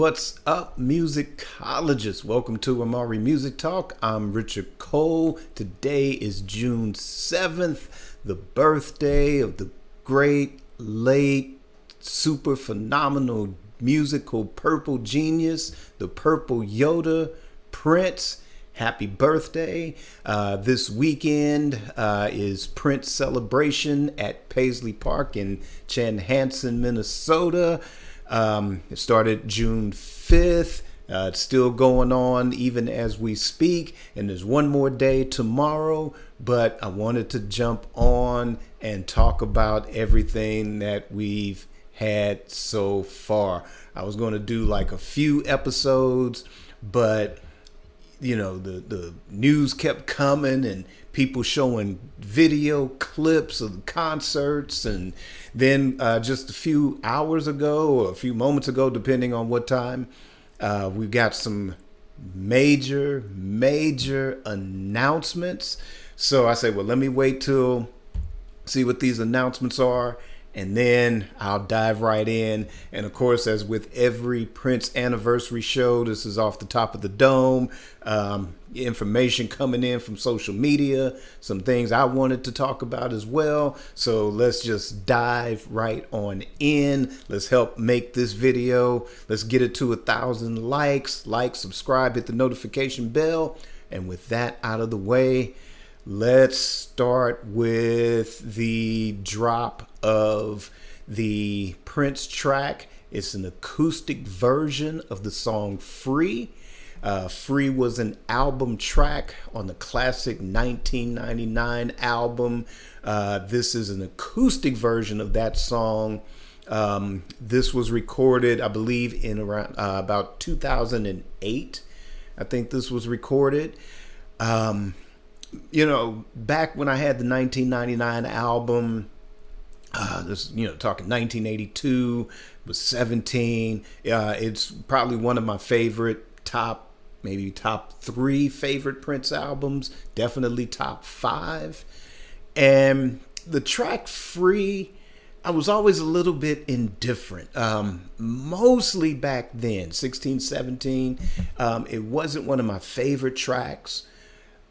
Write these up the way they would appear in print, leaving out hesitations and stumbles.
What's up, musicologists? Welcome to Amari Music Talk. I'm Richard Cole. Today is June 7th, the birthday of the great, late, super phenomenal musical purple genius, the purple Yoda, Prince. Happy birthday. This weekend is Prince celebration at Paisley Park in Chanhassen, Minnesota. It started June 5th. It's still going on even as we speak. And there's one more day tomorrow. But I wanted to jump on and talk about everything that we've had so far. I was going to do like a few episodes, but you know, the news kept coming and people showing video clips of concerts. And then just a few hours ago or a few moments ago, depending on what time, we got some major announcements. So I say, well, let me wait till see what these announcements are, and then I'll dive right in. And of course, as with every Prince anniversary show, this is off the top of the dome. Information coming in from social media, some things I wanted to talk about as well. So let's just dive right on in. Let's help make this video. Let's get it to 1,000 likes. Like, subscribe, hit the notification bell. And with that out of the way, let's start with the drop of the Prince track. It's an acoustic version of the song Free. Free was an album track on the classic 1999 album. This is an acoustic version of that song. This was recorded, I believe, in around about 2008. I think this was recorded. You know, back when I had the 1999 album, this, you know, talking 1982, was 17. It's probably one of my favorite maybe top 3 favorite Prince albums, definitely top 5. And the track Free, I was always a little bit indifferent, mostly back then, 16, 17. It wasn't one of my favorite tracks.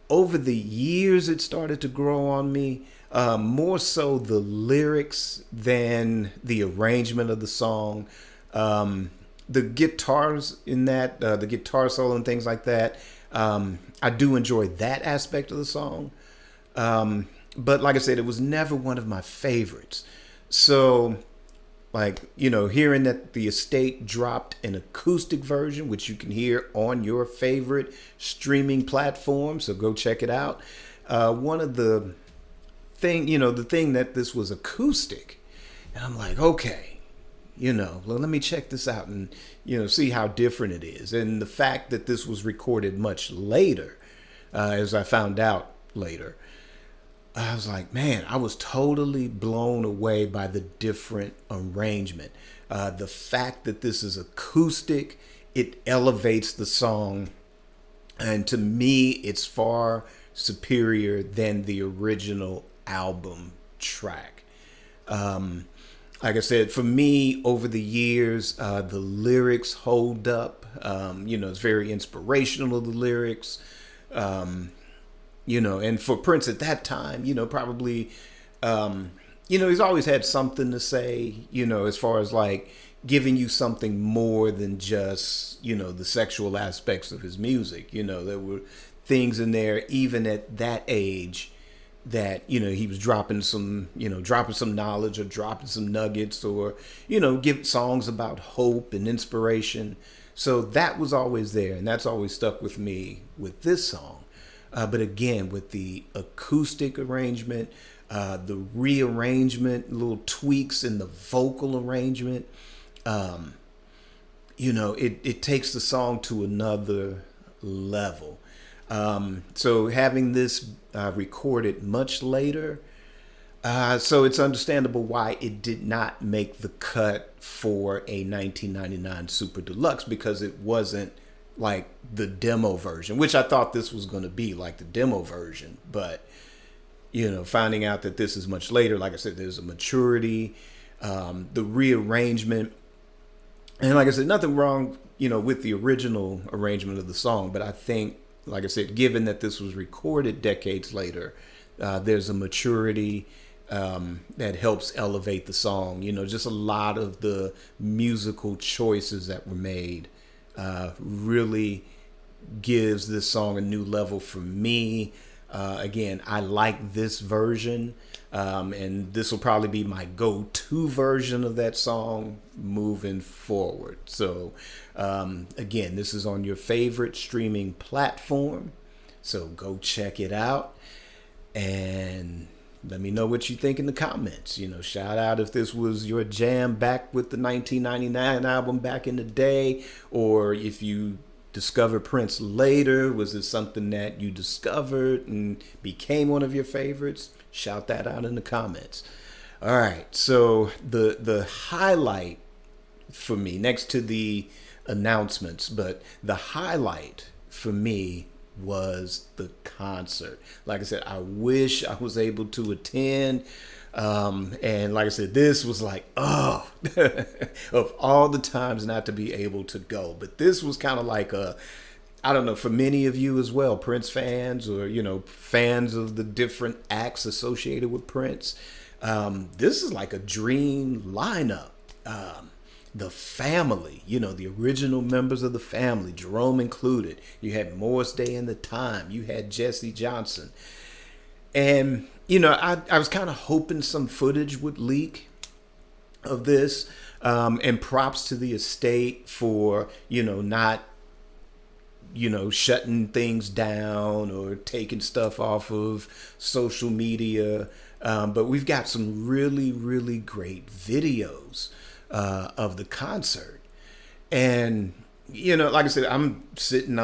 Over the years, it started to grow on me, more so the lyrics than the arrangement of the song. The guitars in that, the guitar solo and things like that, I do enjoy that aspect of the song. But like I said, it was never one of my favorites. So, like, you know, hearing that the estate dropped an acoustic version, which you can hear on your favorite streaming platform, so go check it out. One of the the thing that this was acoustic, and I'm like, okay, you know, well, let me check this out and, you know, see how different it is. And the fact that this was recorded much later, as I found out later, I was like, man, I was totally blown away by the different arrangement. The fact that this is acoustic, it elevates the song. And to me, it's far superior than the original album track. Like I said, for me, over the years, the lyrics hold up. You know, it's very inspirational, the lyrics. You know, and for Prince at that time, you know, probably, you know, he's always had something to say, you know, as far as like giving you something more than just, you know, the sexual aspects of his music. You know, there were things in there, even at that age, that, you know, he was dropping some knowledge or dropping some nuggets, or, you know, give songs about hope and inspiration. So that was always there. And that's always stuck with me with this song. But again, with the acoustic arrangement, the rearrangement, little tweaks in the vocal arrangement, you know, it takes the song to another level. So having this recorded much later, so it's understandable why it did not make the cut for a 1999 Super Deluxe, because it wasn't like the demo version, which I thought this was going to be like the demo version. But, you know, finding out that this is much later, like I said, there's a maturity, the rearrangement And like I said, nothing wrong, with the original arrangement of the song. But I think, like I said, given that this was recorded decades later, there's a maturity that helps elevate the song. Just a lot of the musical choices that were made really gives this song a new level for me. Again, I like this version, and this will probably be my go-to version of that song moving forward. So, again, this is on your favorite streaming platform, so go check it out, and let me know what you think in the comments. Shout out if this was your jam back with the 1999 album back in the day, or if you discovered Prince later. Was it something that you discovered and became one of your favorites? Shout that out in the comments. All right, so the highlight for me, next to the announcements, but the highlight for me was the concert. Like I said, I wish I was able to attend. And like I said, this was like, oh, of all the times not to be able to go. But this was kind of like I don't know, for many of you as well, Prince fans, or, fans of the different acts associated with Prince. This is like a dream lineup. The family, the original members of the family, Jerome included. You had Morris Day and the Time. You had Jesse Johnson. And, I was kind of hoping some footage would leak of this. And props to the estate for, not, shutting things down or taking stuff off of social media. But we've got some really, really great videos of the concert. And, like I said, I'm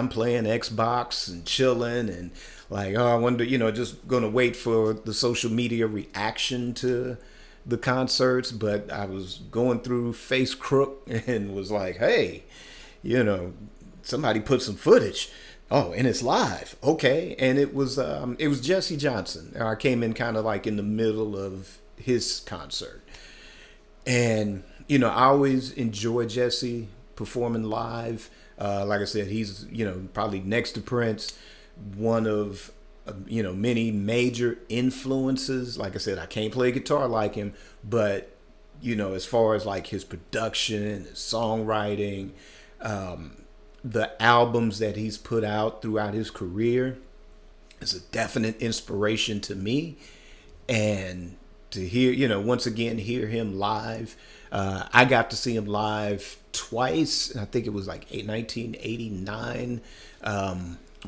playing Xbox and chilling, and like, oh, I wonder, just going to wait for the social media reaction to the concerts. But I was going through Face Crook and was like, hey, somebody put some footage. Oh, and it's live. Okay. And it was Jesse Johnson. I came in kind of like in the middle of his concert. And, I always enjoy Jesse performing live. Like I said, he's, probably next to Prince, one of, many major influences. Like I said, I can't play guitar like him, but, as far as like his production, his songwriting, the albums that he's put out throughout his career is a definite inspiration to me. And to hear, once again, hear him live. I got to see him live twice. I think it was like 1989.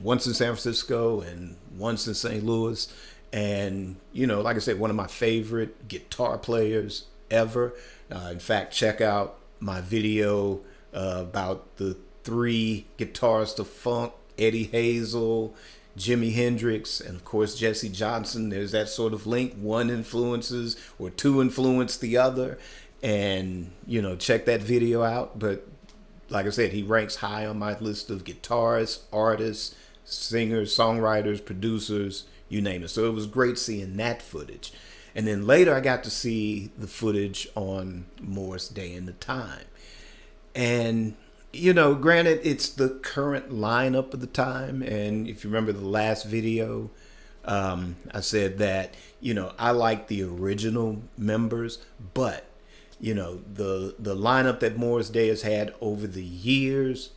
Once in San Francisco and once in St. Louis. And, like I said, one of my favorite guitar players ever. In fact, check out my video about the 3 guitarists to funk: Eddie Hazel, Jimi Hendrix, and of course Jesse Johnson. There's that sort of link. One influences, or 2 influence the other. And, check that video out. But like I said, he ranks high on my list of guitarists, artists, singers, songwriters, producers, you name it. So it was great seeing that footage. And then later I got to see the footage on Morris Day and the Time. And, granted, it's the current lineup of the time. And if you remember the last video, I said that, I like the original members, but, the lineup that Morris Day has had over the years,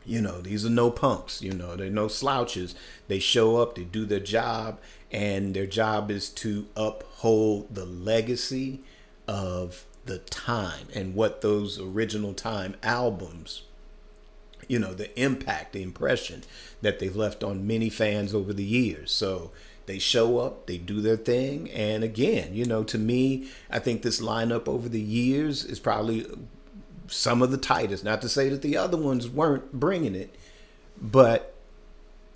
these are no punks, they're no slouches. They show up, they do their job, and their job is to uphold the legacy of the time and what those original Time albums, the impact, the impression that they've left on many fans over the years. So they show up, they do their thing. And again, to me, I think this lineup over the years is probably some of the tightest. Not to say that the other ones weren't bringing it, but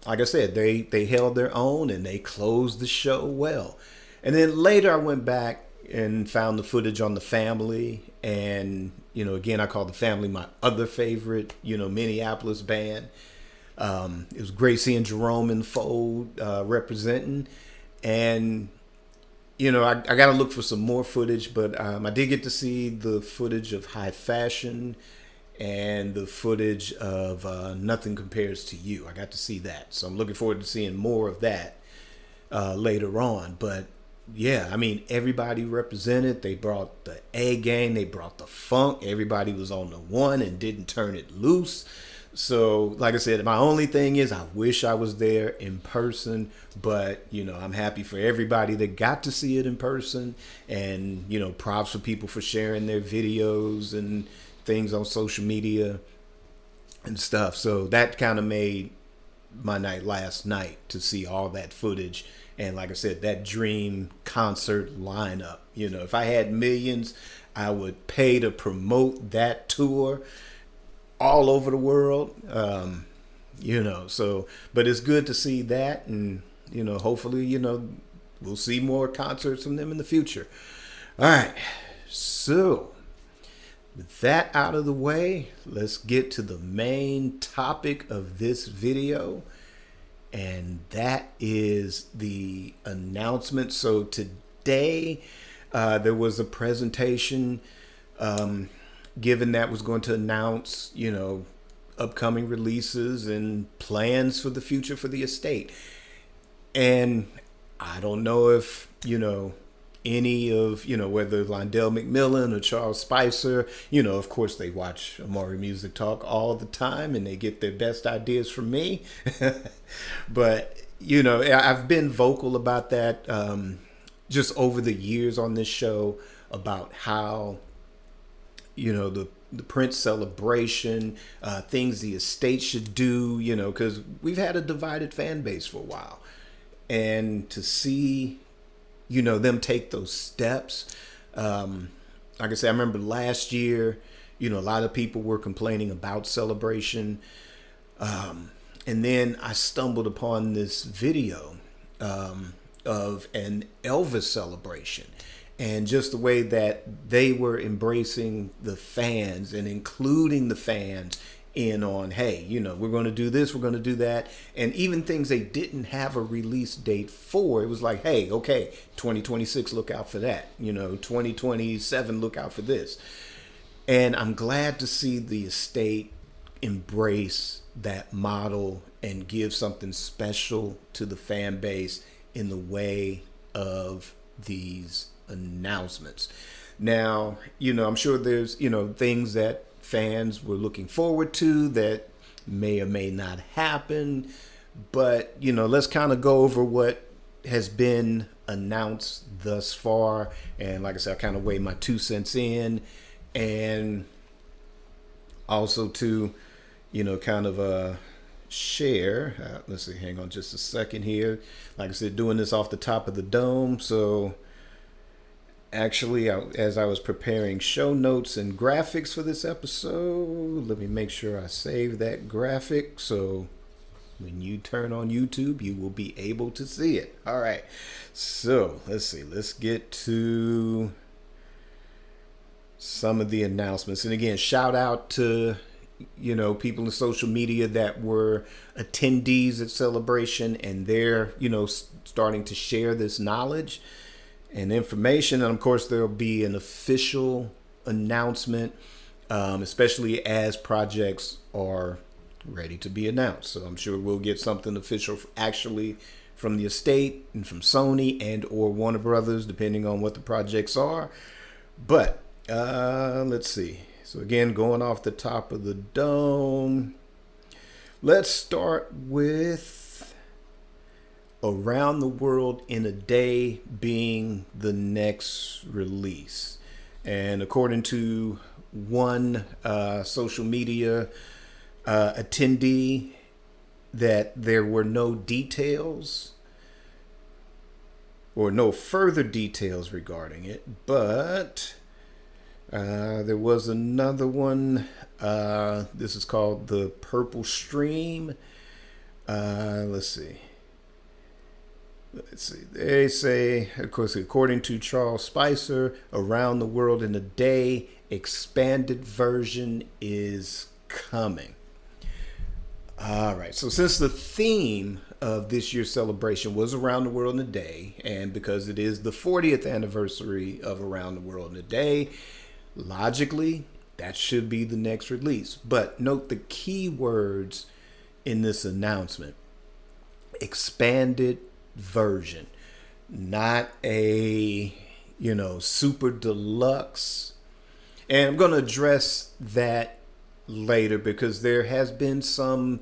like I said, they held their own and they closed the show well. And then later I went back and found the footage on the family. And, again, I call the family my other favorite, Minneapolis band. It was great seeing Jerome in the fold representing. And, I got to look for some more footage, but I did get to see the footage of High Fashion and the footage of Nothing Compares to You. I got to see that. So I'm looking forward to seeing more of that later on. But yeah, I mean, everybody represented. They brought the A game, they brought the funk. Everybody was on the one and didn't turn it loose. So, like I said, my only thing is I wish I was there in person, but, you know, I'm happy for everybody that got to see it in person. And, you know, props for people for sharing their videos and things on social media and stuff. So that kind of made my night last night to see all that footage. And like I said, that dream concert lineup. You know, if I had millions, I would pay to promote that tour all over the world. You know, so, but it's good to see that. And, you know, hopefully, you know, we'll see more concerts from them in the future. All right. So, with that out of the way, let's get to the main topic of this video. And that is the announcement. So today, there was a presentation given that was going to announce, you know, upcoming releases and plans for the future for the estate. And I don't know if, you know, any of, you know, whether Londell McMillan or Charles Spicer, you know, of course they watch Amari Music Talk all the time and they get their best ideas from me. But, you know, I've been vocal about that just over the years on this show about how, you know, the Prince celebration, things the estate should do, you know, because we've had a divided fan base for a while. And to see, you know, them take those steps. Like I said, I remember last year, you know, a lot of people were complaining about celebration. And then I stumbled upon this video of an Elvis celebration. And just the way that they were embracing the fans and including the fans in on, hey, you know, we're going to do this, we're going to do that. And even things they didn't have a release date for, it was like, hey, okay, 2026, look out for that. You know, 2027, look out for this. And I'm glad to see the estate embrace that model and give something special to the fan base in the way of these announcements. Now, you know, I'm sure there's, you know, things that fans were looking forward to that may or may not happen, but, you know, let's kind of go over what has been announced thus far. And like I said, I kind of weigh my 2 cents in, and also to, you know, kind of share. Let's see, hang on just a second here. Like I said, doing this off the top of the dome. So actually, as I was preparing show notes and graphics for this episode, let me make sure I save that graphic so when you turn on YouTube, you will be able to see it. All right. So let's see. Let's get to some of the announcements. And again, shout out to, you know, people in social media that were attendees at Celebration, and they're, you know, starting to share this knowledge and information. And of course, there'll be an official announcement, especially as projects are ready to be announced. So I'm sure we'll get something official actually from the estate and from Sony and or Warner Brothers, depending on what the projects are. But let's see. So again, going off the top of the dome, let's start with Around the World in a Day being the next release. And according to one social media attendee, that there were no details or no further details regarding it, but there was another one. This is called the Purple Stream. Let's see. They say, of course, according to Charles Spicer, Around the World in a Day expanded version is coming. All right. So since the theme of this year's celebration was Around the World in a Day, and because it is the 40th anniversary of Around the World in a Day, logically, that should be the next release. But note the key words in this announcement: expanded version, not a, super deluxe. And I'm going to address that later because there has been some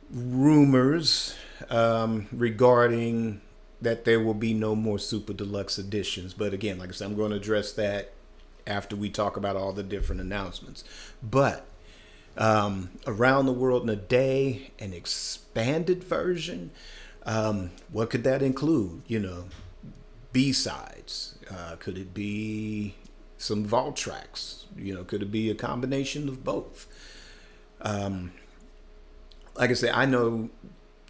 rumors regarding that there will be no more super deluxe editions. But again, like I said, I'm going to address that after we talk about all the different announcements. But Around the World in a Day, an expanded version, what could that include? B-sides. Could it be some vault tracks? Could it be a combination of both? Like I say, I know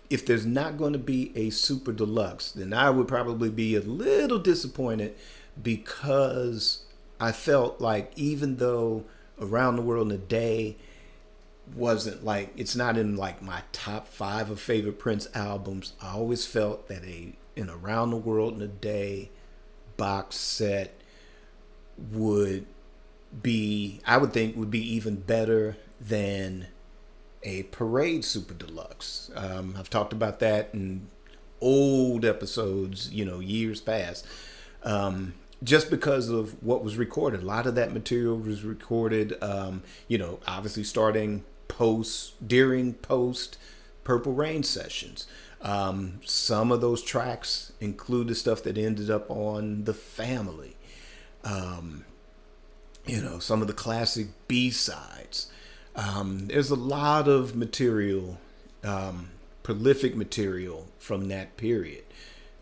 if there's not going to be a super deluxe, then I would probably be a little disappointed, because I felt like even though Around the World in a Day wasn't like, it's not in like my top 5 of favorite Prince albums, I always felt that an Around the World in a Day box set would be, I would think would be even better than a Parade Super Deluxe. I've talked about that in old episodes, years past. Just because of what was recorded. A lot of that material was recorded, obviously starting during post Purple Rain sessions. Some of those tracks included stuff that ended up on The Family. Some of the classic B-sides. There's a lot of material, prolific material from that period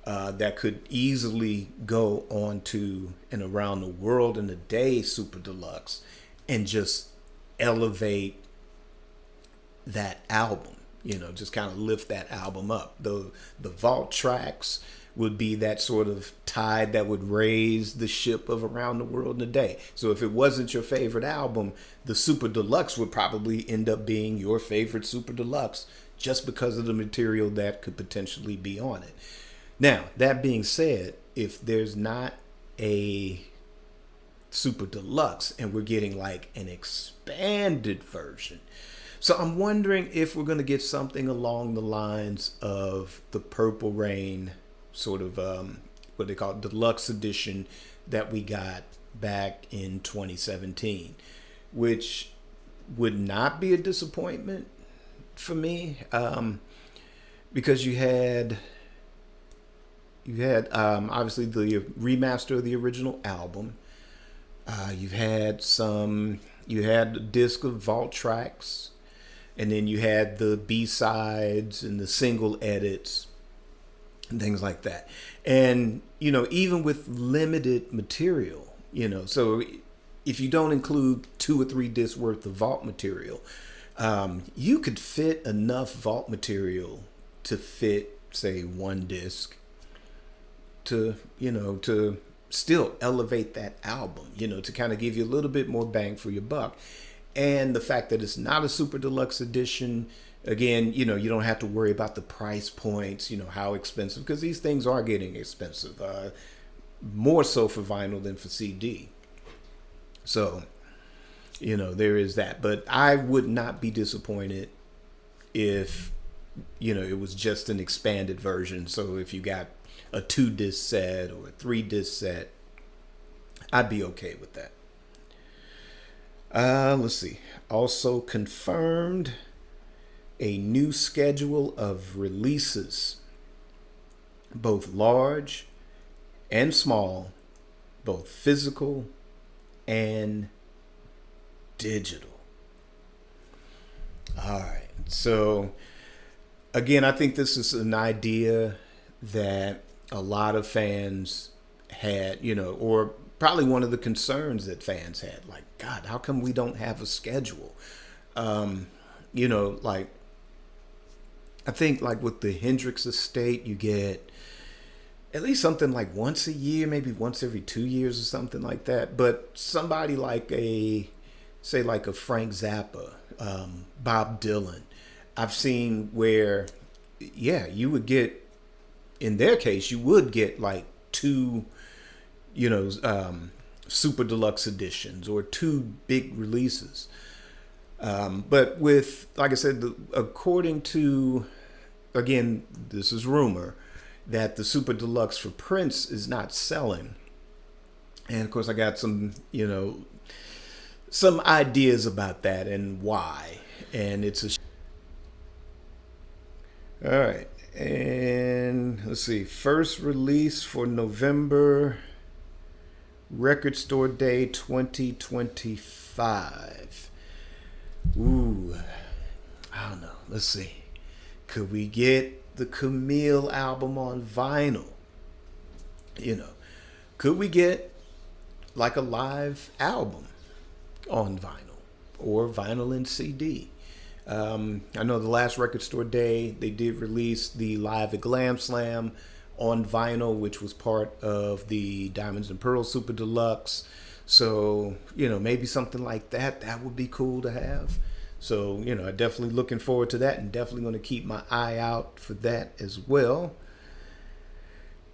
that could easily go on to an Around the World in a Day Super Deluxe and just elevate that album, just kind of lift that album up. The vault tracks would be that sort of tide that would raise the ship of Around the World in a Day. So if it wasn't your favorite album, the Super Deluxe would probably end up being your favorite Super Deluxe just because of the material that could potentially be on it. Now, that being said, if there's not a Super Deluxe and we're getting like an expanded version, so I'm wondering if we're going to get something along the lines of the Purple Rain sort of what they call it, deluxe edition that we got back in 2017, which would not be a disappointment for me, because you had obviously the remaster of the original album. You had a disc of vault tracks, and then you had the B-sides and the single edits and things like that. And, even with limited material, so if you don't include 2 or 3 discs worth of vault material, you could fit enough vault material to fit, say, 1 disc to still elevate that album, to kind of give you a little bit more bang for your buck. And the fact that it's not a super deluxe edition, again, you don't have to worry about the price points, how expensive, because these things are getting expensive, more so for vinyl than for CD. So, there is that. But I would not be disappointed if, it was just an expanded version. So if you got a 2-disc set or a 3-disc set, I'd be okay with that. Let's see. Also confirmed a new schedule of releases, both large and small, both physical and digital. All right. So again, I think this is an idea that a lot of fans had, or probably one of the concerns that fans had, like, God, how come we don't have a schedule? Like, I think like with the Hendrix estate, you get at least something like once a year, maybe once every 2 years or something like that. But somebody like say like a Frank Zappa, Bob Dylan, I've seen where, you would get, in their case, you would get like 2, super deluxe editions or two big releases. But with, like I said, according to, again, this is rumor, that the super deluxe for Prince is not selling. And of course, I got some, some ideas about that and why. And it's a. All right. And let's see. First release for November, Record Store Day 2025. Ooh. I don't know. Let's see. Could we get the Camille album on vinyl? Could we get like a live album on vinyl or vinyl and CD? I know the last Record Store Day, they did release the Live at Glam Slam on vinyl, which was part of the Diamonds and Pearls Super Deluxe. So, maybe something like that, that would be cool to have. So, I'm definitely looking forward to that and definitely going to keep my eye out for that as well.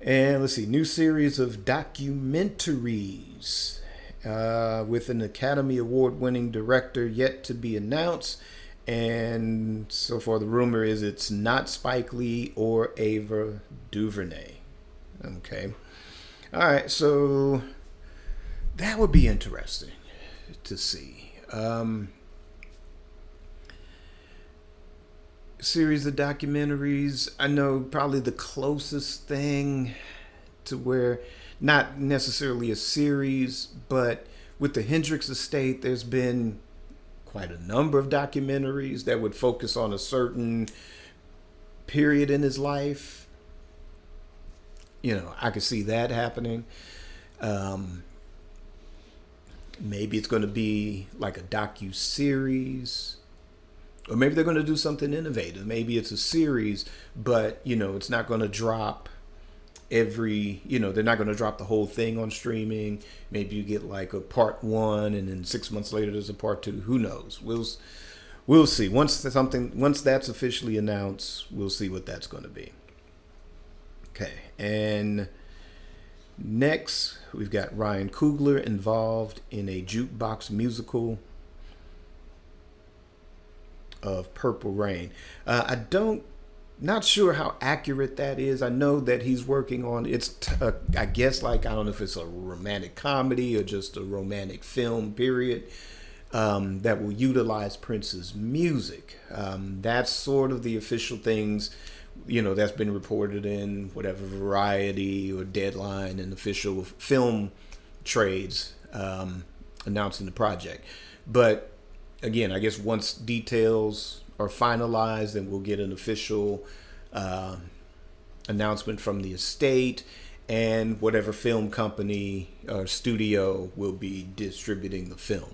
And let's see, new series of documentaries with an Academy Award winning director yet to be announced. And so far, the rumor is it's not Spike Lee or Ava DuVernay. Okay. All right. So that would be interesting to see. Series of documentaries. I know probably the closest thing to where, not necessarily a series, but with the Hendrix estate, there's been quite a number of documentaries that would focus on a certain period in his life. I could see that happening. Maybe it's going to be like a docu-series, or maybe they're going to do something innovative. Maybe it's a series, but it's not going to drop they're not going to drop the whole thing on streaming. Maybe you get like a part 1 and then 6 months later there's a part 2. Who knows? We'll see. Once that's officially announced, we'll see what that's going to be. Okay. And next, we've got Ryan Coogler involved in a jukebox musical of Purple Rain. Not sure how accurate that is. I know that he's working on I guess, like, I don't know if it's a romantic comedy or just a romantic film, period, that will utilize Prince's music. That's sort of the official things, that's been reported in whatever Variety or Deadline and official film trades announcing the project. But again, I guess once details are finalized, then we'll get an official announcement from the estate, and whatever film company or studio will be distributing the film.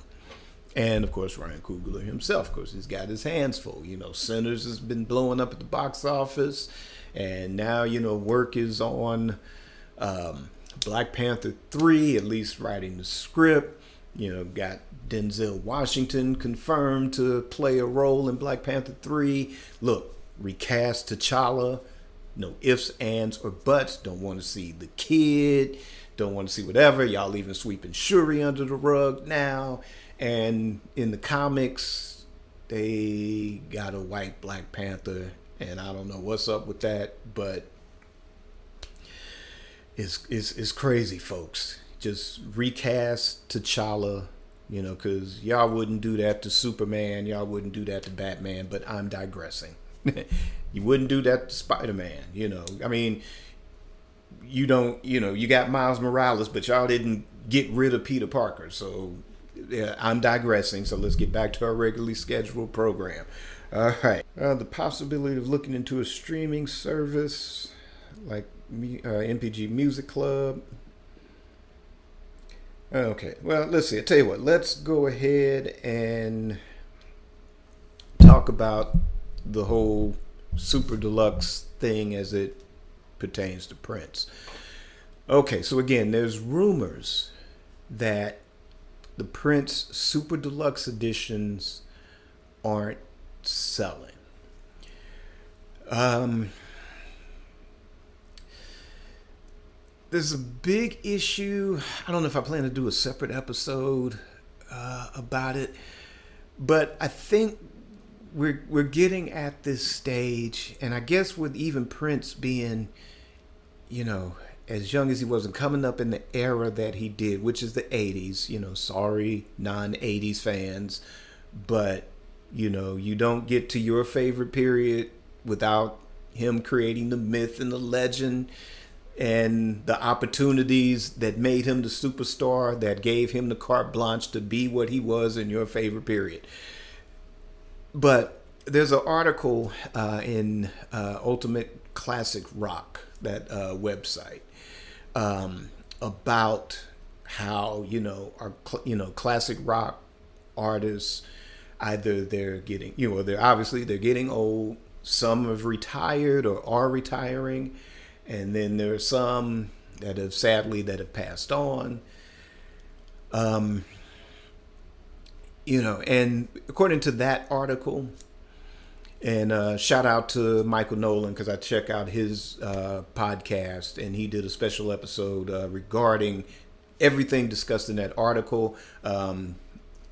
And of course, Ryan Coogler himself, of course, he's got his hands full. Sinners has been blowing up at the box office, and now work is on Black Panther 3, at least writing the script. Got Denzel Washington confirmed to play a role in Black Panther 3. Look, recast T'Challa. No ifs, ands, or buts. Don't want to see the kid. Don't want to see whatever. Y'all even sweeping Shuri under the rug now. And in the comics, they got a white Black Panther. And I don't know what's up with that, but it's crazy, folks. Just recast T'Challa, because y'all wouldn't do that to Superman. Y'all wouldn't do that to Batman, but I'm digressing. You wouldn't do that to Spider-Man, I mean, you got Miles Morales, but y'all didn't get rid of Peter Parker. So, yeah, I'm digressing. So let's get back to our regularly scheduled program. All right. The possibility of looking into a streaming service like MPG Music Club. Okay, well, let's see. I tell you what, let's go ahead and talk about the whole super deluxe thing as it pertains to Prince. Okay, so again, there's rumors that the Prince super deluxe editions aren't selling. there's a big issue. I don't know if I plan to do a separate episode about it, but I think we're getting at this stage, and I guess with even Prince being, as young as he was and coming up in the era that he did, which is the 80s, sorry, non-80s fans, but, you don't get to your favorite period without him creating the myth and the legend and the opportunities that made him the superstar that gave him the carte blanche to be what he was in your favorite period. But there's an article in Ultimate Classic Rock, that website, about how our classic rock artists, either they're getting they're getting old, some have retired or are retiring, and then there are some that have passed on. And according to that article, and shout out to Michael Nolan, because I check out his podcast, and he did a special episode regarding everything discussed in that article.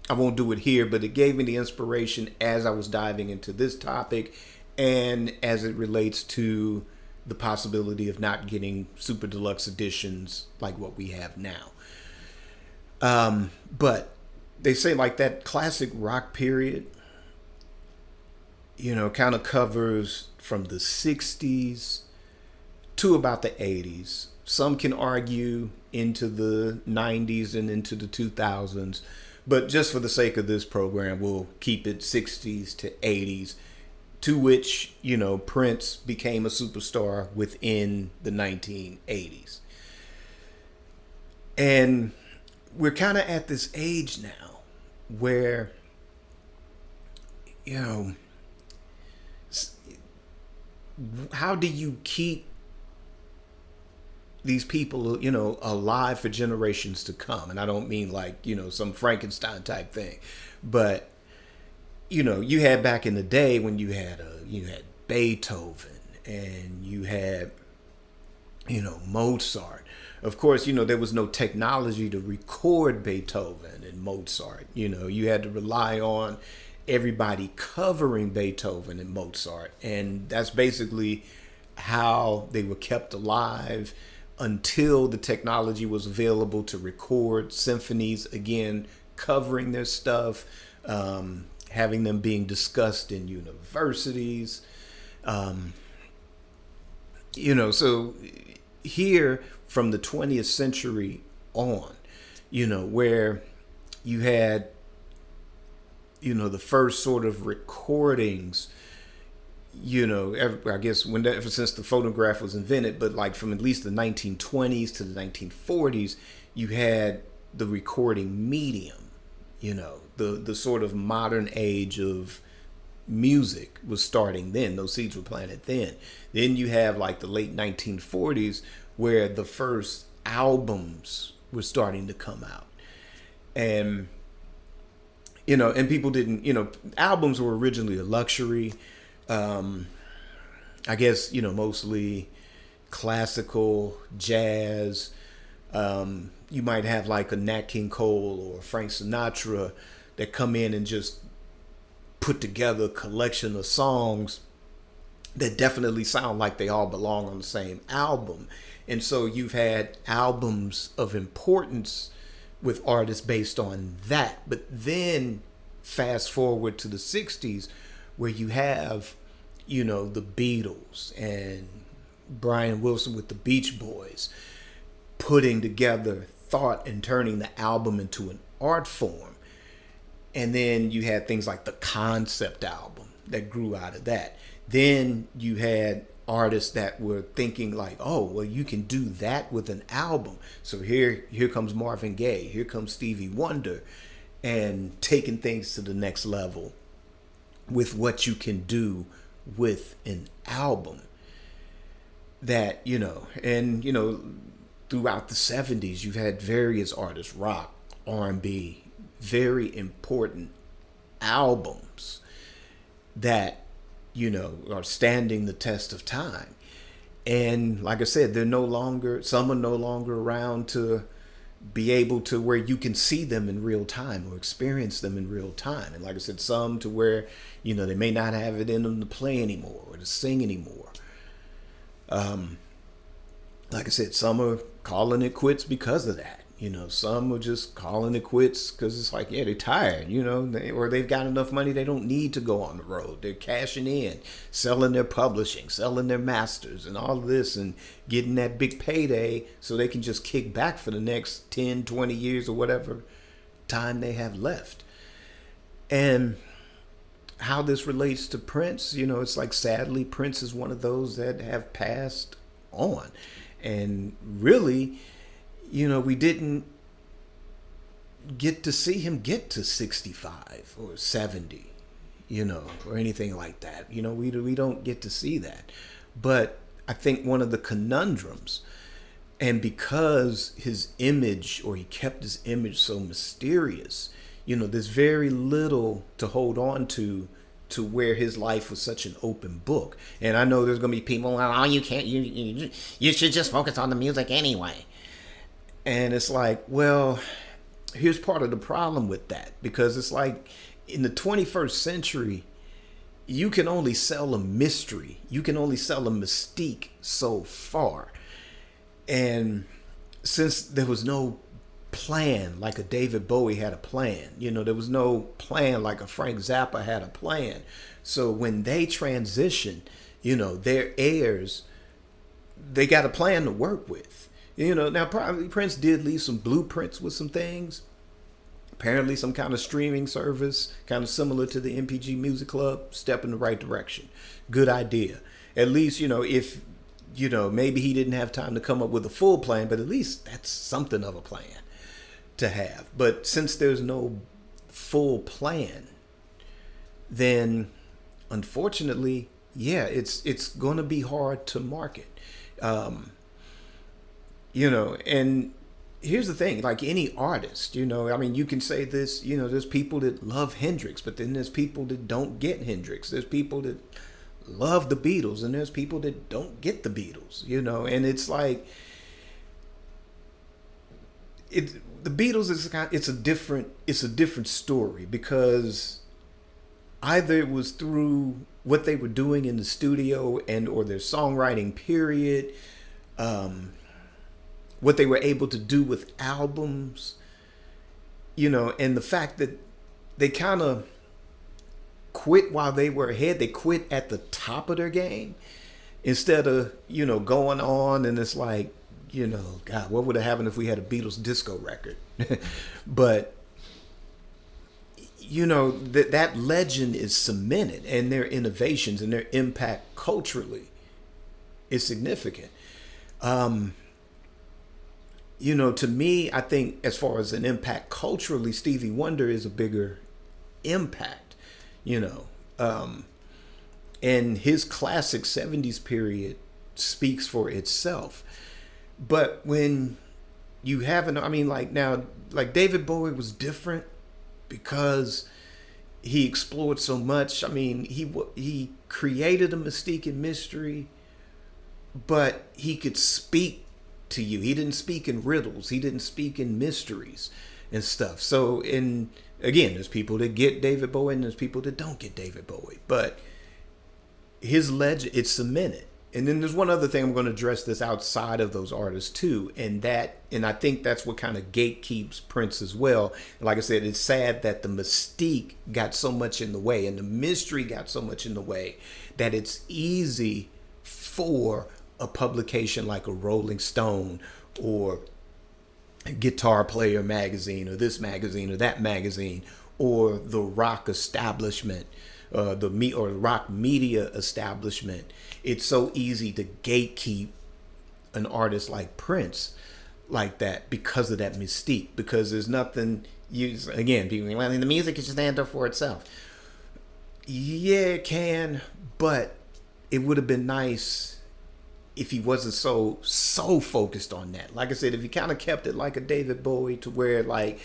I won't do it here, but it gave me the inspiration as I was diving into this topic, and as it relates to the possibility of not getting super deluxe editions like what we have now. But they say like that classic rock period, kind of covers from the 60s to about the 80s. Some can argue into the 90s and into the 2000s. But just for the sake of this program, we'll keep it 60s to 80s, to which, Prince became a superstar within the 1980s. And we're kind of at this age now where, how do you keep these people, alive for generations to come? And I don't mean like, some Frankenstein type thing, but, you had back in the day when you had Beethoven, and you had, Mozart. Of course, there was no technology to record Beethoven and Mozart. You had to rely on everybody covering Beethoven and Mozart. And that's basically how they were kept alive until the technology was available to record symphonies, again, covering their stuff, having them being discussed in universities. So here from the 20th century on, where you had, the first sort of recordings, I guess ever since the phonograph was invented, but like from at least the 1920s to the 1940s, you had the recording medium, the sort of modern age of music was starting then. Those seeds were planted then. Then you have like the late 1940s where the first albums were starting to come out. And, and people didn't, albums were originally a luxury. I guess, mostly classical, jazz. You might have like a Nat King Cole or Frank Sinatra that come in and just put together a collection of songs that definitely sound like they all belong on the same album. And so you've had albums of importance with artists based on that. But then fast forward to the 60s, where you have, the Beatles and Brian Wilson with the Beach Boys putting together thought and turning the album into an art form. And then you had things like the concept album that grew out of that. Then you had artists that were thinking like, oh, well, you can do that with an album. So here comes Marvin Gaye, here comes Stevie Wonder, and taking things to the next level with what you can do with an album. That, and, throughout the 70s, you've had various artists, rock, R&B, very important albums that, are standing the test of time. And like I said, some are no longer around to be able to where you can see them in real time or experience them in real time. And like I said, some to where, they may not have it in them to play anymore or to sing anymore. Like I said, some are calling it quits because of that. Some are just calling it quits because it's like, yeah, they're tired, or they've got enough money they don't need to go on the road. They're cashing in, selling their publishing, selling their masters and all of this and getting that big payday so they can just kick back for the next 10, 20 years or whatever time they have left. And how this relates to Prince, it's like, sadly, Prince is one of those that have passed on. And really, we didn't get to see him get to 65 or 70, or anything like that. We don't get to see that. But I think one of the conundrums, and because his image, or he kept his image so mysterious, there's very little to hold on to where his life was such an open book. And I know there's going to be people, well, you can't, you should just focus on the music anyway. And it's like, well, here's part of the problem with that, because it's like in the 21st century, you can only sell a mystery. You can only sell a mystique so far. And since there was no plan like a David Bowie had a plan, there was no plan like a Frank Zappa had a plan. So when they transitioned, their heirs, they got a plan to work with. Now probably Prince did leave some blueprints with some things. Apparently some kind of streaming service, kind of similar to the MPG Music Club, step in the right direction. Good idea. At least, if, maybe he didn't have time to come up with a full plan, but at least that's something of a plan to have. But since there's no full plan, then unfortunately, yeah, it's going to be hard to market. And here's the thing, like any artist, you can say this, there's people that love Hendrix, but then there's people that don't get Hendrix. There's people that love the Beatles, and there's people that don't get the Beatles, and it's like, the Beatles it's a different story, because either it was through what they were doing in the studio and or their songwriting period, what they were able to do with albums, and the fact that they kind of quit while they were ahead. They quit at the top of their game instead of, going on. And it's like, God, what would have happened if we had a Beatles disco record? But, that legend is cemented, and their innovations and their impact culturally is significant. To me, I think as far as an impact culturally, Stevie Wonder is a bigger impact, and his classic 70s period speaks for itself. But when you have like David Bowie was different because he explored so much. He created a mystique and mystery, but he could speak to you. He didn't speak in riddles. He didn't speak in mysteries and stuff. So, again, there's people that get David Bowie and there's people that don't get David Bowie. But his legend, it's cemented. And then there's one other thing I'm going to address this outside of those artists too, and I think that's what kind of gatekeeps Prince as well. Like I said, it's sad that the mystique got so much in the way and the mystery got so much in the way that it's easy for a publication like a Rolling Stone or Guitar Player magazine or this magazine or that magazine or the rock establishment, the rock media establishment. It's so easy to gatekeep an artist like Prince like that because of that mystique, because there's nothing again, people, well, the music can just stand up for itself. Yeah, it can, but it would have been nice if he wasn't so focused on that. Like I said, if he kind of kept it like a David Bowie, to where like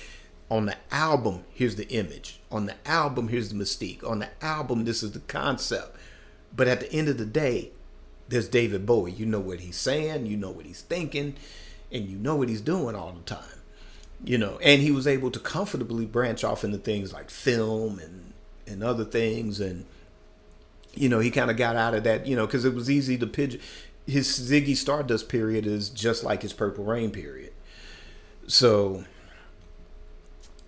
on the album, here's the image. On the album, here's the mystique. On the album, this is the concept. But at the end of the day, there's David Bowie. You know what he's saying, you know what he's thinking, and you know what he's doing all the time. And he was able to comfortably branch off into things like film and other things. And, he kind of got out of that, because it was easy to pigeon. His Ziggy Stardust period is just like his Purple Rain period. So,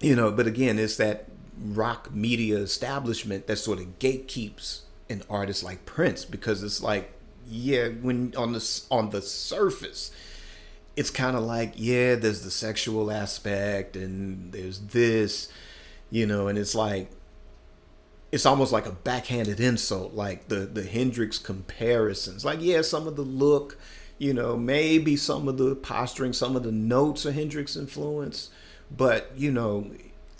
but again, it's that rock media establishment that sort of gatekeeps an artist like Prince, because it's like, when on the surface, it's kind of like, there's the sexual aspect and there's this, and it's like, it's almost like a backhanded insult, like the Hendrix comparisons. Like, some of the look, maybe some of the posturing, some of the notes are Hendrix influence. But,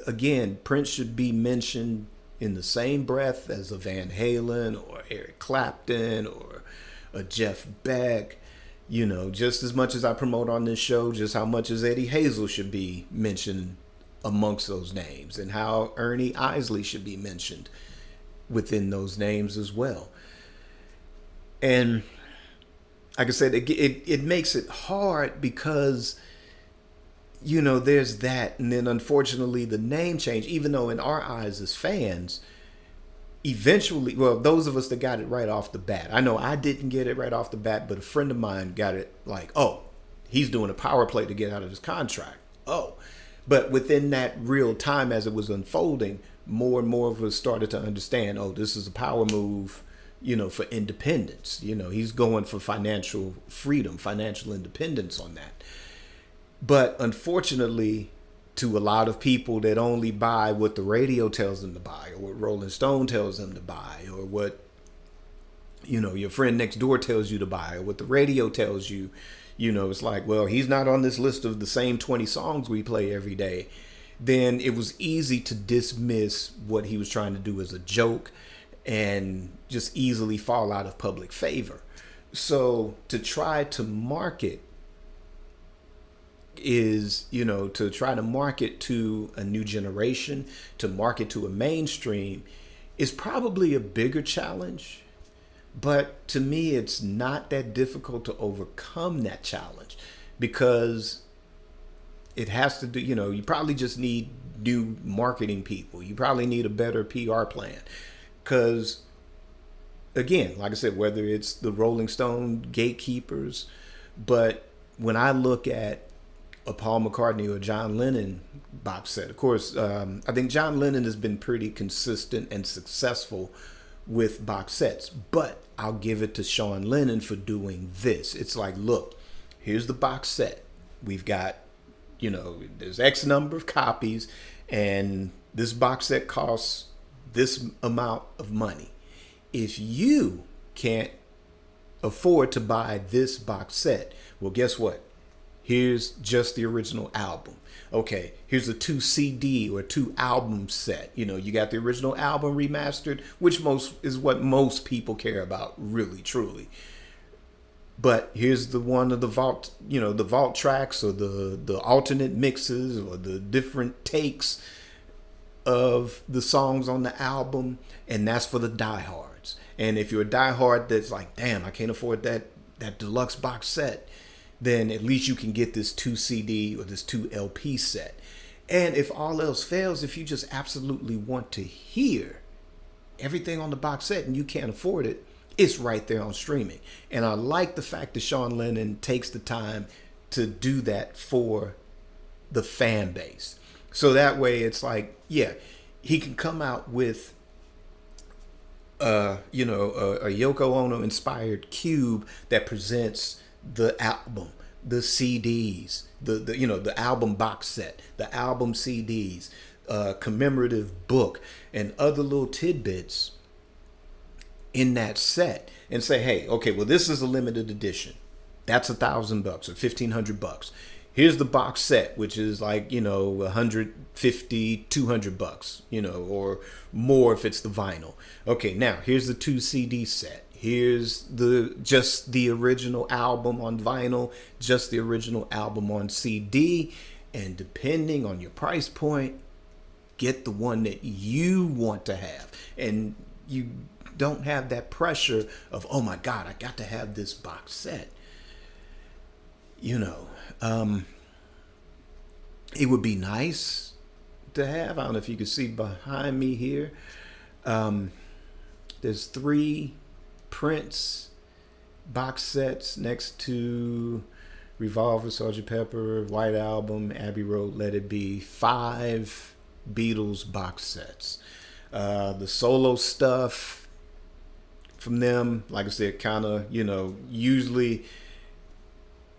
again, Prince should be mentioned in the same breath as a Van Halen or Eric Clapton or a Jeff Beck. Just as much as I promote on this show, just how much as Eddie Hazel should be mentioned amongst those names, and how Ernie Isley should be mentioned within those names as well. And like I said, it makes it hard because, there's that. And then unfortunately the name change, even though in our eyes as fans, eventually, well, those of us that got it right off the bat, I know I didn't get it right off the bat, but a friend of mine got it like, oh, he's doing a power play to get out of his contract. Oh, but within that real time as it was unfolding, more and more of us started to understand, oh, this is a power move, for independence. He's going for financial freedom, financial independence on that. But unfortunately, to a lot of people that only buy what the radio tells them to buy, or what Rolling Stone tells them to buy, or what, your friend next door tells you to buy, or what the radio tells you, it's like, well, he's not on this list of the same 20 songs we play every day. Then it was easy to dismiss what he was trying to do as a joke and just easily fall out of public favor. So to try to market is, to try to market to a new generation, to market to a mainstream, is probably a bigger challenge. But to me, it's not that difficult to overcome that challenge, because it has to do, you probably just need new marketing people. You probably need a better PR plan. Because, again, like I said, whether it's the Rolling Stone gatekeepers, but when I look at a Paul McCartney or John Lennon box set, of course, I think John Lennon has been pretty consistent and successful with box sets, but I'll give it to Sean Lennon for doing this. It's like, look, here's the box set. We've got, there's X number of copies, and this box set costs this amount of money. If you can't afford to buy this box set, well, guess what? Here's just the original album. Okay, here's a 2 CD or 2 album set. You got the original album remastered, which is what most people care about, really, truly. But here's the one of the vault, the vault tracks, or the alternate mixes, or the different takes of the songs on the album, and that's for the diehards. And if you're a diehard that's like, damn, I can't afford that deluxe box set, then at least you can get this 2 CD or this 2 LP set. And if all else fails, if you just absolutely want to hear everything on the box set and you can't afford it, it's right there on streaming. And I like the fact that Sean Lennon takes the time to do that for the fan base. So that way it's like, he can come out with a Yoko Ono inspired cube that presents the album, the CDs, the album box set, the album CDs, commemorative book, and other little tidbits in that set, and say, hey, okay, well, this is a limited edition. That's $1,000 or $1,500. Here's the box set, which is like, $150, $200, or more if it's the vinyl. Okay, now here's the 2 CD set. Here's just the original album on vinyl, just the original album on CD, and depending on your price point, get the one that you want to have. And you don't have that pressure of, oh my God, I got to have this box set. You know, it would be nice to have. I don't know if you can see behind me here. There's 3 Prince box sets next to Revolver, Sgt. Pepper, White Album, Abbey Road, Let It Be. 5 Beatles box sets. The solo stuff from them, like I said, kind of, you know, usually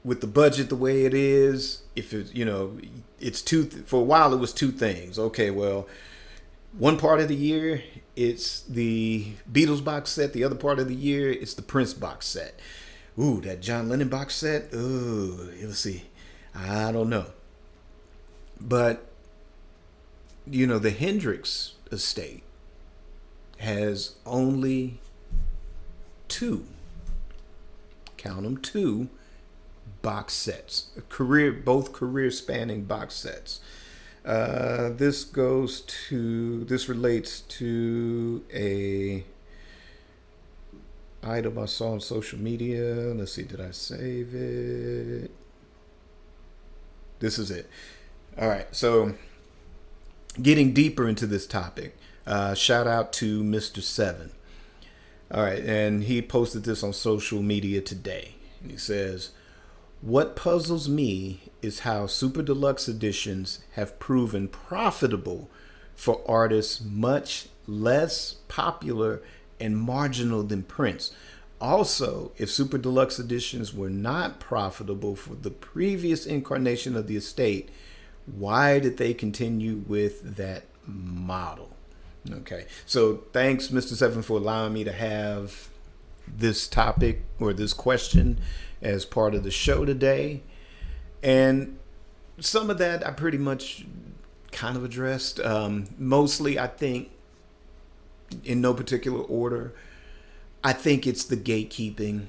with the budget the way it is, if it's, you know, it's for a while it was 2 things. Okay, well, one part of the year it's the Beatles box set, the other part of the year it's the Prince box set. Ooh, that John Lennon box set. Ooh, let's see. I don't know. But, you know, the Hendrix estate has only 2, count them, 2 box sets. Both career spanning box sets. This relates to a item I saw on social media. Let's see, did I save it? This is it. All right, so getting deeper into this topic, shout out to Mr. Seven. All right, and he posted this on social media today. And he says, "What puzzles me is how super deluxe editions have proven profitable for artists much less popular and marginal than Prince. Also, if super deluxe editions were not profitable for the previous incarnation of the estate, why did they continue with that model?" Okay, so thanks, Mr. Seven, for allowing me to have this topic or this question as part of the show today. And some of that I pretty much kind of addressed. Mostly, I think, in no particular order, I think it's the gatekeeping.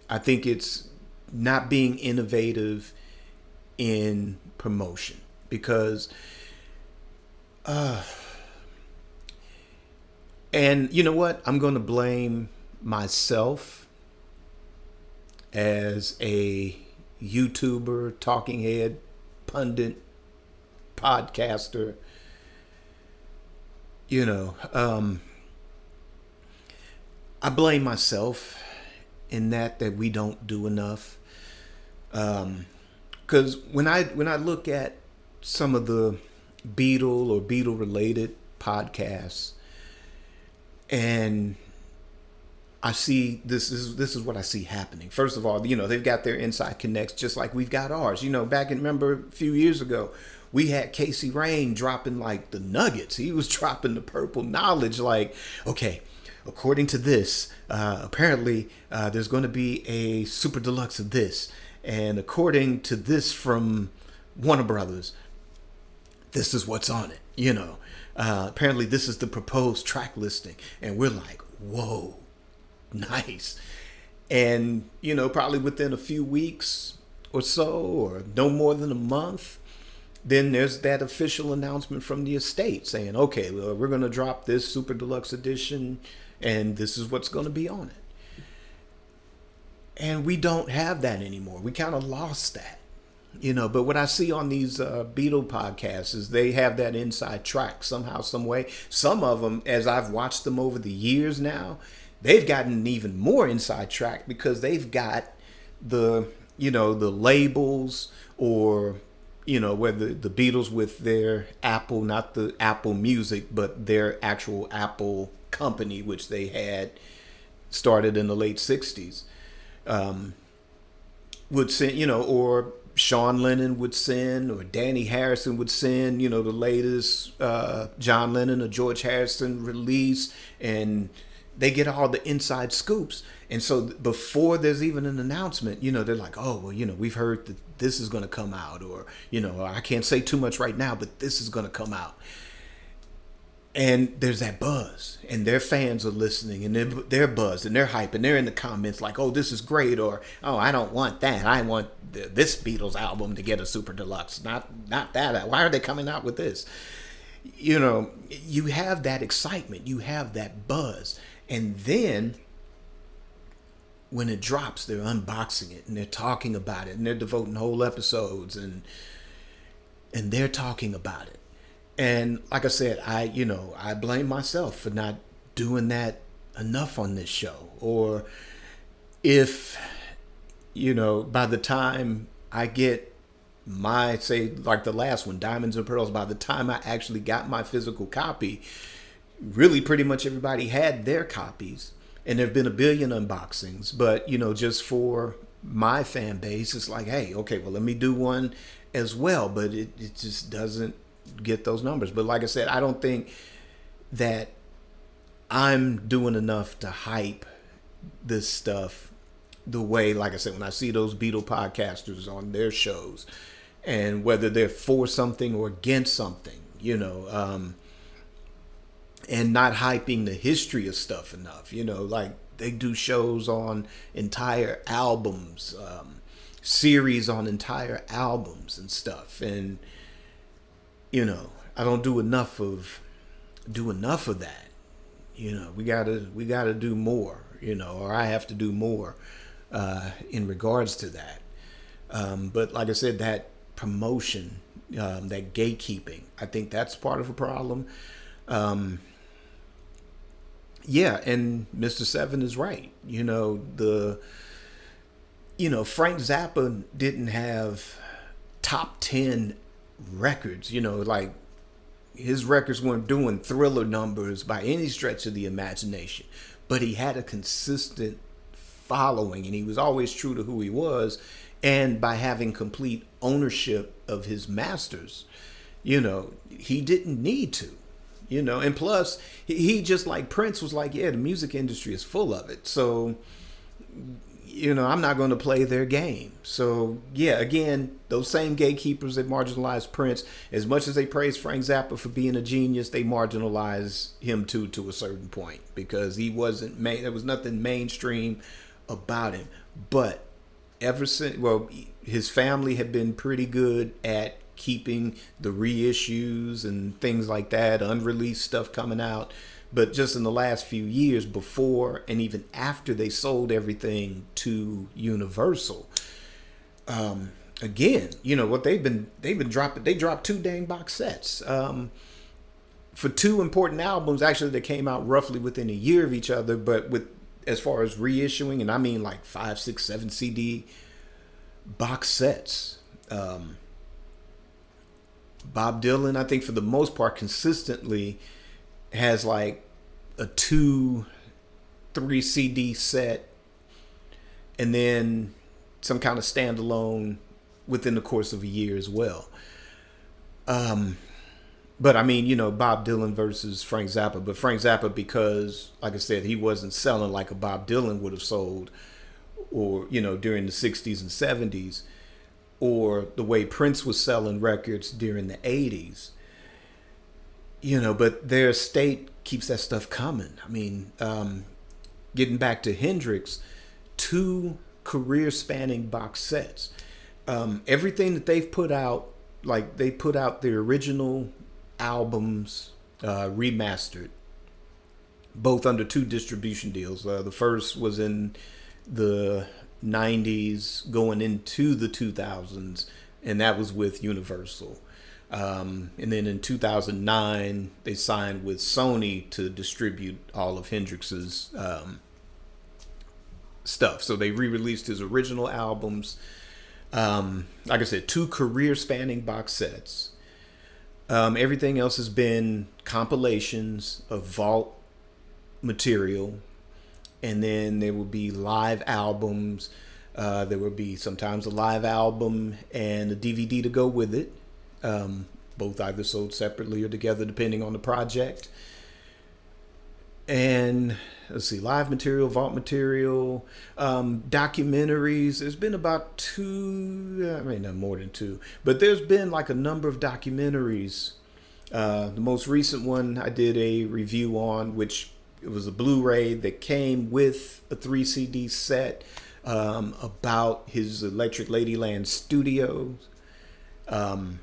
I think it's not being innovative in promotion, because and you know what? I'm going to blame myself as a YouTuber, talking head, pundit, podcaster. You know, I blame myself in that we don't do enough. Because when I look at some of the Beatle or Beatle related podcasts, and I see this is what I see happening. First of all, you know, they've got their inside connects just like we've got ours. You know, remember a few years ago, we had Casey Rain dropping like the nuggets. He was dropping the purple knowledge, like, okay, according to this, apparently there's going to be a super deluxe of this. And according to this from Warner Brothers, this is what's on it. You know, apparently this is the proposed track listing. And we're like, whoa, nice. And, you know, probably within a few weeks or so, or no more than a month, then there's that official announcement from the estate saying, okay, well, we're going to drop this super deluxe edition and this is what's going to be on it. And we don't have that anymore. We kind of lost that, you know. But what I see on these Beatle podcasts is they have that inside track somehow, some way. Some of them, as I've watched them over the years now, they've gotten even more inside track because they've got the, you know, the labels, or, you know, whether the Beatles with their Apple, not the Apple Music, but their actual Apple company, which they had started in the late 60s, would send, you know, or Sean Lennon would send, or Danny Harrison would send, you know, the latest John Lennon or George Harrison release, and they get all the inside scoops. And so before there's even an announcement, you know, they're like, oh, well, you know, we've heard that this is going to come out, or, you know, I can't say too much right now, but this is going to come out. And there's that buzz, and their fans are listening, and they're buzzed, and they're hype, and they're in the comments like, oh, this is great, or, oh, I don't want that. I want this Beatles album to get a super deluxe, not that. Why are they coming out with this? You know, you have that excitement, you have that buzz. And then when it drops, they're unboxing it and they're talking about it and they're devoting whole episodes and they're talking about it. And like I said, I blame myself for not doing that enough on this show. Or if, by the time I get my, say, like the last one, Diamonds and Pearls, by the time I actually got my physical copy, really pretty much everybody had their copies. And there have been a billion unboxings. But, just for my fan base, it's like, hey, okay, well, let me do one as well. But it just doesn't get those numbers. But like I said, I don't think that I'm doing enough to hype this stuff the way, like I said, when I see those Beatle podcasters on their shows, and whether they're for something or against something, and not hyping the history of stuff enough, like they do shows on entire albums, series on entire albums and stuff. And, I don't do enough of that. We gotta do more, or I have to do more in regards to that. But like I said, that promotion, that gatekeeping, I think that's part of a problem. Yeah, and Mr. Seven is right. Frank Zappa didn't have top 10 records, like his records weren't doing Thriller numbers by any stretch of the imagination, but he had a consistent following and he was always true to who he was. And by having complete ownership of his masters, he didn't need to, and plus he just like Prince was like, yeah, the music industry is full of it. So, I'm not going to play their game. So, yeah, again, those same gatekeepers that marginalized Prince, as much as they praise Frank Zappa for being a genius, they marginalize him too to a certain point because he wasn't there was nothing mainstream about him. But ever since, his family had been pretty good at keeping the reissues and things like that, unreleased stuff coming out. But just in the last few years, before and even after they sold everything to Universal, again, what they've been dropping. They dropped 2 dang box sets for 2 important albums. Actually, that came out roughly within a year of each other. But with as far as reissuing, and I mean like 5, 6, 7 CD box sets. Bob Dylan, I think for the most part, consistently has like a 2, 3 CD set and then some kind of standalone within the course of a year as well. But I mean, Bob Dylan versus Frank Zappa. But Frank Zappa, because, like I said, he wasn't selling like a Bob Dylan would have sold, or, during the 60s and 70s, or the way Prince was selling records during the 80s. But their estate keeps that stuff coming. I mean, getting back to Hendrix, 2 career-spanning box sets. Everything that they've put out, like they put out their original albums remastered, both under 2 distribution deals. The first was in the 90s going into the 2000s, and that was with Universal. And then in 2009, they signed with Sony to distribute all of Hendrix's stuff. So they re-released his original albums. Like I said, 2 career-spanning box sets. Everything else has been compilations of vault material. And then there will be live albums. There will be sometimes a live album and a DVD to go with it. Both either sold separately or together, depending on the project. And let's see, live material, vault material, documentaries. There's been about 2, I mean, not more than 2, but there's been like a number of documentaries. The most recent one I did a review on, which it was a Blu-ray that came with a 3 CD set about his Electric Ladyland studios. And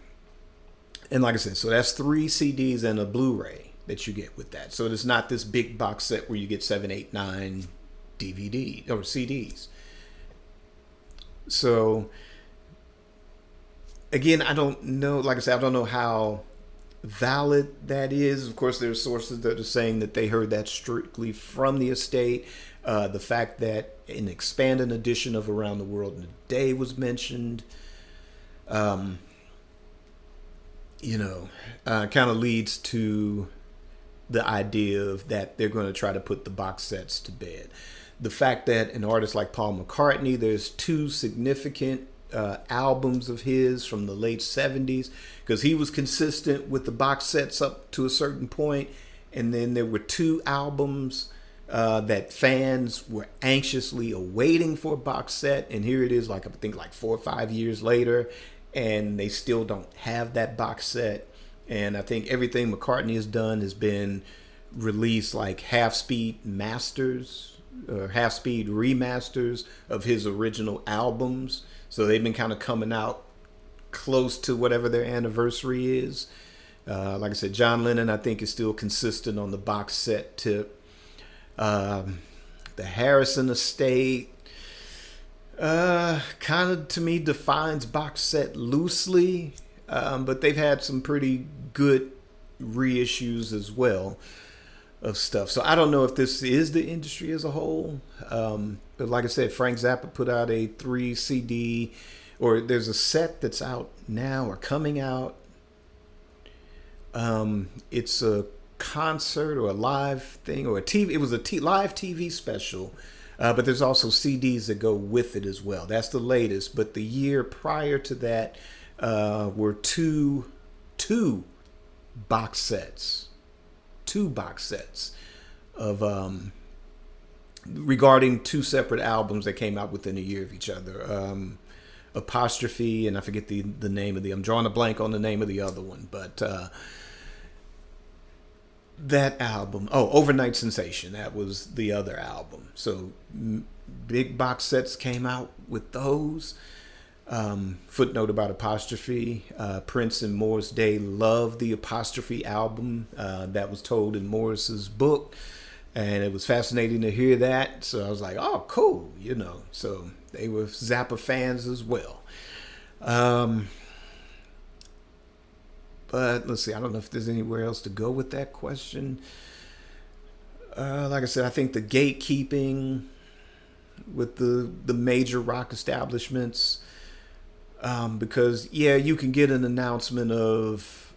like I said, so that's 3 CDs and a Blu-ray that you get with that. So it's not this big box set where you get 7, 8, 9 DVD or CDs. So again, I don't know. Like I said, I don't know how valid that is. Of course, there's sources that are saying that they heard that strictly from the estate. The fact that an expanded edition of Around the World in a Day was mentioned, kind of leads to the idea of that they're going to try to put the box sets to bed. The fact that an artist like Paul McCartney, there's 2 significant albums of his from the late 70s, because he was consistent with the box sets up to a certain point, and then there were 2 albums that fans were anxiously awaiting for a box set, and here it is, I think 4 or 5 years later, and they still don't have that box set. And I think everything McCartney has done has been released like half-speed masters or half-speed remasters of his original albums. So they've been kind of coming out close to whatever their anniversary is. Like I said, John Lennon, I think, is still consistent on the box set tip. The Harrison estate kind of, to me, defines box set loosely. But they've had some pretty good reissues as well of stuff. So I don't know if this is the industry as a whole. But like I said, Frank Zappa put out a 3 CD, or there's a set that's out now or coming out. It's a concert or a live thing or a TV. It was a live TV special. But there's also CDs that go with it as well. That's the latest. But the year prior to that, were two box sets of regarding 2 separate albums that came out within a year of each other. Apostrophe, and I forget the name of I'm drawing a blank on the name of the other one, but that album, Overnight Sensation, that was the other album. So big box sets came out with those. Footnote about Apostrophe. Prince and Morris Day loved the Apostrophe album. That was told in Morris's book, and it was fascinating to hear that. So I was like, oh, cool, So they were Zappa fans as well. But let's see, I don't know if there's anywhere else to go with that question. Like I said, I think the gatekeeping with the major rock establishments, because you can get an announcement of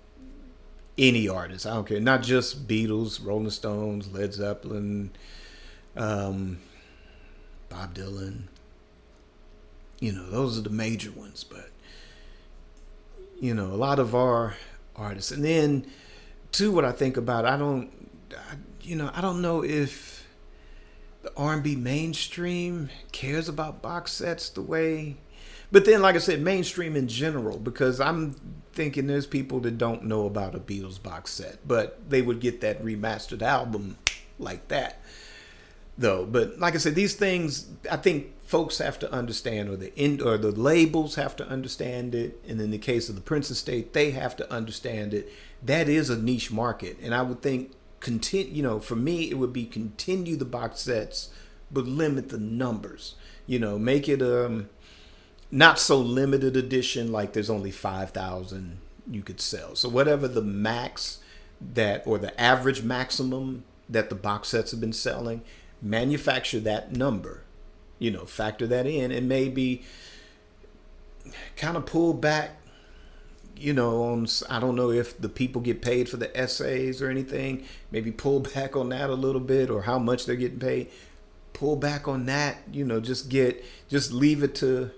any artist. I don't care, not just Beatles, Rolling Stones, Led Zeppelin, Bob Dylan. Those are the major ones. But a lot of our artists, and then too, what I think about, I don't know if the R&B mainstream cares about box sets the way. But then, like I said, mainstream in general, because I'm thinking there's people that don't know about a Beatles box set, but they would get that remastered album like that, though. But like I said, these things, I think folks have to understand, or the labels have to understand it, and in the case of the Prince Estate, they have to understand it. That is a niche market, and I would think for me, it would be continue the box sets, but limit the numbers. Make it not so limited edition, like there's only 5,000 you could sell. So whatever the max or the average maximum that the box sets have been selling, manufacture that number, factor that in, and maybe kind of pull back, on, I don't know if the people get paid for the essays or anything, maybe pull back on that a little bit, or how much they're getting paid. Pull back on that, just leave it to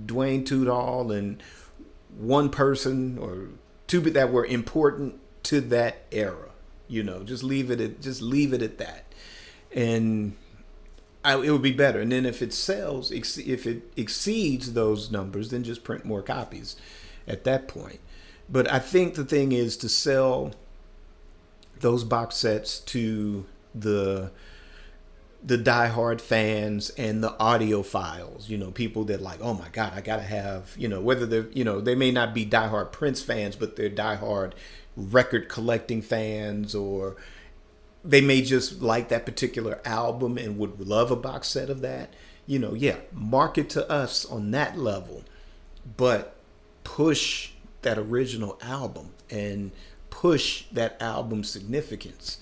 Dwayne Tudall and one person or 2 that were important to that era. Just leave it at that, and it would be better. And then if it sells, if it exceeds those numbers, then just print more copies at that point. But I think the thing is to sell those box sets to the the diehard fans and the audiophiles, people that like, oh my God, I gotta have, whether they're, they may not be diehard Prince fans, but they're diehard record collecting fans, or they may just like that particular album and would love a box set of that. Yeah, market to us on that level, but push that original album and push that album's significance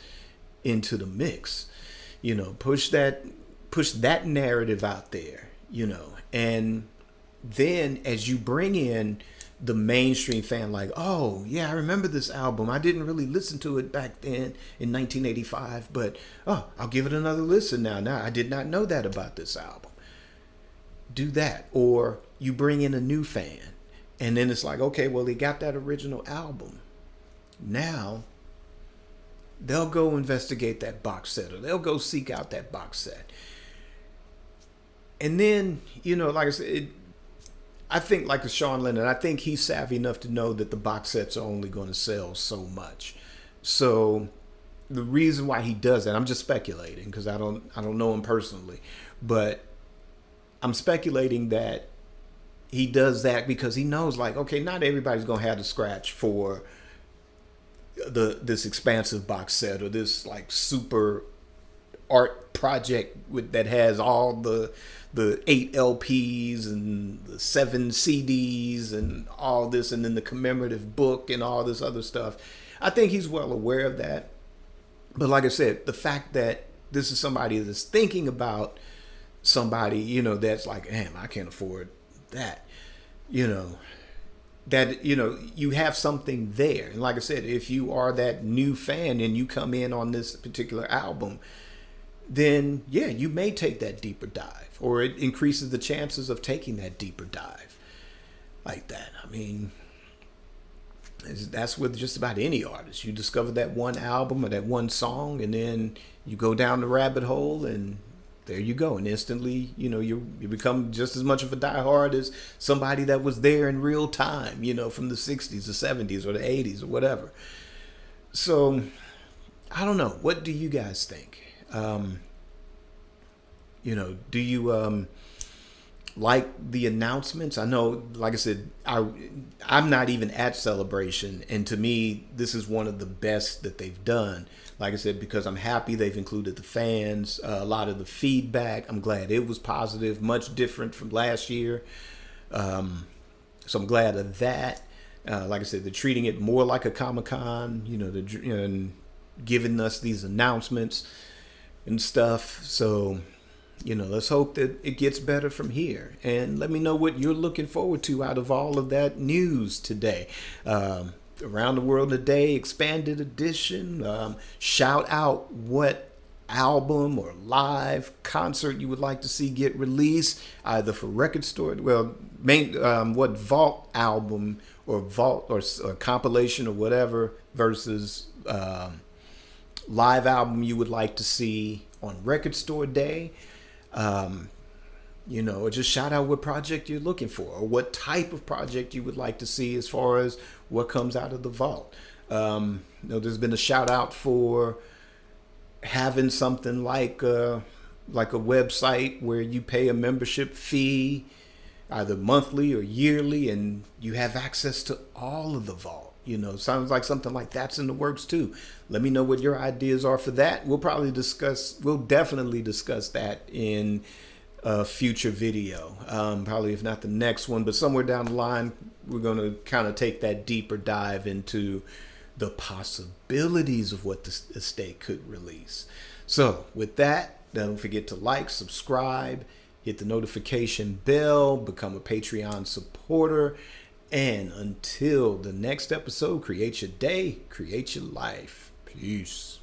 into the mix. Push that narrative out there, and then as you bring in the mainstream fan, like, oh yeah, I remember this album. I didn't really listen to it back then in 1985, but I'll give it another listen now. Now I did not know that about this album. Do that. Or you bring in a new fan, and then it's like, okay, well, they got that original album. Now they'll go investigate that box set, or they'll go seek out that box set. And then, like I said, I think like Sean Lennon, I think he's savvy enough to know that the box sets are only going to sell so much. So the reason why he does that, I'm just speculating because I don't know him personally, but I'm speculating that he does that because he knows, like, okay, not everybody's going to have the scratch for this expansive box set, or this like super art project that has all the 8 LPs and the 7 CDs and all this, and then the commemorative book and all this other stuff. I think he's well aware of that. But like I said, the fact that this is somebody that's thinking about somebody, that's like, damn, I can't afford that, that, you have something there. And like I said, if you are that new fan and you come in on this particular album, then yeah, you may take that deeper dive, or it increases the chances of taking that deeper dive like that. I mean, that's with just about any artist. You discover that one album or that one song, and then you go down the rabbit hole, and there you go. And instantly, you become just as much of a diehard as somebody that was there in real time, from the 60s, the 70s, or the 80s, or whatever. So, I don't know. What do you guys think? Do you like the announcements? I know, like I said, I'm not even at Celebration, and to me, this is one of the best that they've done. Like I said, because I'm happy they've included the fans, a lot of the feedback. I'm glad it was positive, much different from last year. So I'm glad of that. Like I said, they're treating it more like a Comic-Con, and giving us these announcements and stuff. So, let's hope that it gets better from here. And let me know what you're looking forward to out of all of that news today. Around the World Today Expanded Edition. Shout out what album or live concert you would like to see get released, either for Record Store, what Vault album or Vault or compilation or whatever, versus live album you would like to see on Record Store Day. Or just shout out what project you're looking for, or what type of project you would like to see as far as what comes out of the vault. There's been a shout out for having something like a website where you pay a membership fee, either monthly or yearly, and you have access to all of the vault. Sounds like something like that's in the works too. Let me know what your ideas are for that. We'll definitely discuss that in a future video. Probably if not the next one, but somewhere down the line, we're going to kind of take that deeper dive into the possibilities of what the estate could release. So with that, don't forget to like, subscribe, hit the notification bell, become a Patreon supporter. And until the next episode, create your day, create your life. Peace.